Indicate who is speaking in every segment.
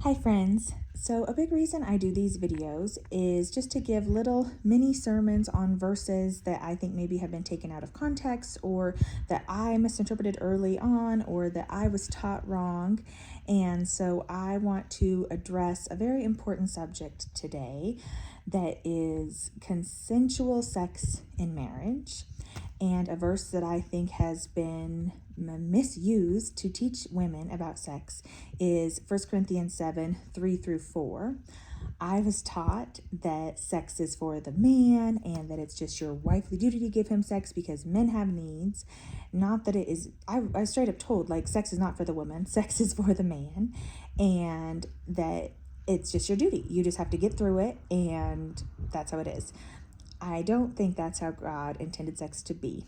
Speaker 1: Hi friends. So a big reason I do these videos is just to give little mini sermons on verses that I think maybe have been taken out of context or that I misinterpreted early on or that I was taught wrong. And so I want to address a very important subject today that is consensual sex in marriage. And a verse that I think has been misused to teach women about sex is 1 Corinthians 7, 3 through 4. I was taught that sex is for the man and that it's just your wifely duty to give him sex because men have needs. Not that it is, I was straight up told, like, sex is not for the woman, sex is for the man, and that it's just your duty. You just have to get through it, and that's how it is. I don't think that's how God intended sex to be.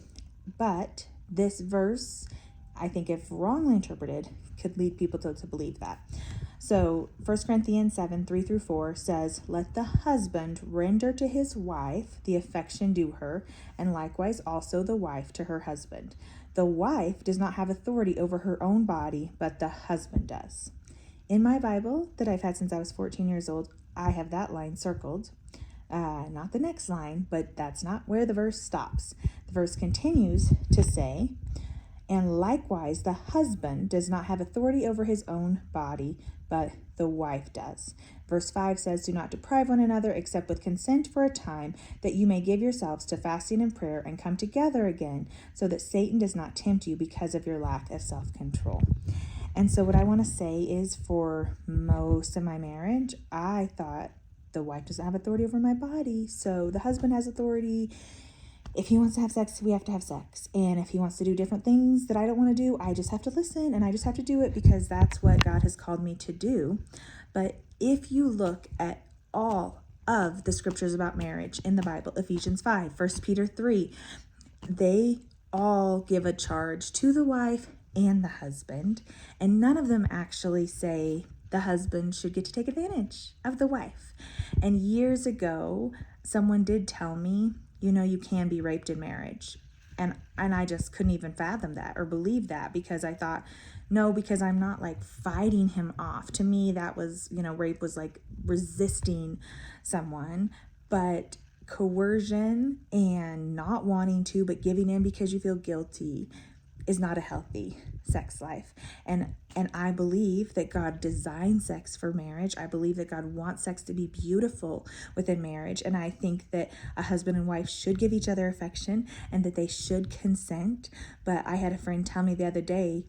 Speaker 1: But this verse, I think if wrongly interpreted, could lead people to believe that. So 1 Corinthians 7, 3 through 4 says, "Let the husband render to his wife the affection due her, and likewise also the wife to her husband. The wife does not have authority over her own body, but the husband does." In my Bible that I've had since I was 14 years old, I have that line circled. Not the next line, but that's not where the verse stops. The verse continues to say, "And likewise, the husband does not have authority over his own body, but the wife does." Verse 5 says, "Do not deprive one another except with consent for a time, that you may give yourselves to fasting and prayer and come together again, so that Satan does not tempt you because of your lack of self-control." And so what I want to say is, for most of my marriage, I thought the wife doesn't have authority over my body, so the husband has authority. If he wants to have sex, we have to have sex. And if he wants to do different things that I don't want to do, I just have to listen and I just have to do it because that's what God has called me to do. But if you look at all of the scriptures about marriage in the Bible, Ephesians 5, 1 Peter 3, they all give a charge to the wife and the husband, and none of them actually say the husband should get to take advantage of the wife. And years ago, someone did tell me, you can be raped in marriage. And I just couldn't even fathom that or believe that, because I thought, no, because I'm not like fighting him off. To me, that was, rape was like resisting someone. But coercion and not wanting to, but giving in because you feel guilty, is not a healthy sex life. And I believe that God designed sex for marriage. I believe that God wants sex to be beautiful within marriage. And I think that a husband and wife should give each other affection and that they should consent. But I had a friend tell me the other day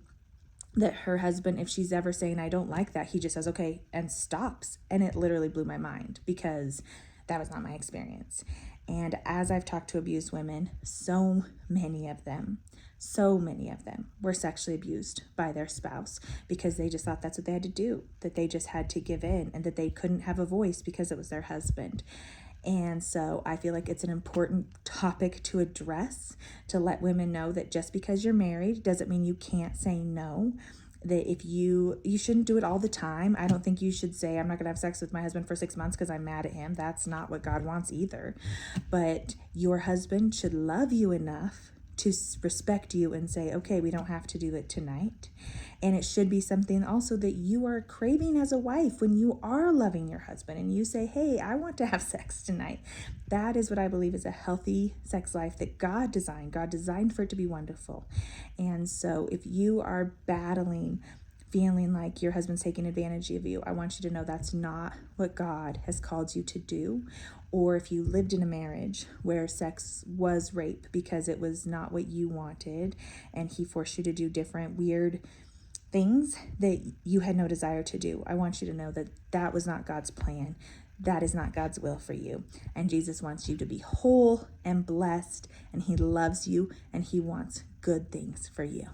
Speaker 1: that her husband, if she's ever saying, "I don't like that," he just says, "Okay," and stops. And it literally blew my mind because that was not my experience. And as I've talked to abused women, so many of them were sexually abused by their spouse because they just thought that's what they had to do, that they just had to give in and that they couldn't have a voice because it was their husband. And so I feel like it's an important topic to address, to let women know that just because you're married doesn't mean you can't say no. That if you shouldn't do it all the time. I don't think you should say, "I'm not gonna have sex with my husband for 6 months because I'm mad at him." That's not what God wants either. But your husband should love you enough to respect you and say, "Okay, we don't have to do it tonight." And it should be something also that you are craving as a wife when you are loving your husband and you say, "Hey, I want to have sex tonight." That is what I believe is a healthy sex life that God designed. God designed for it to be wonderful. And so if you are battling, feeling like your husband's taking advantage of you, I want you to know that's not what God has called you to do. Or if you lived in a marriage where sex was rape because it was not what you wanted and he forced you to do different weird things that you had no desire to do, I want you to know that that was not God's plan. That is not God's will for you. And Jesus wants you to be whole and blessed, and he loves you and he wants good things for you.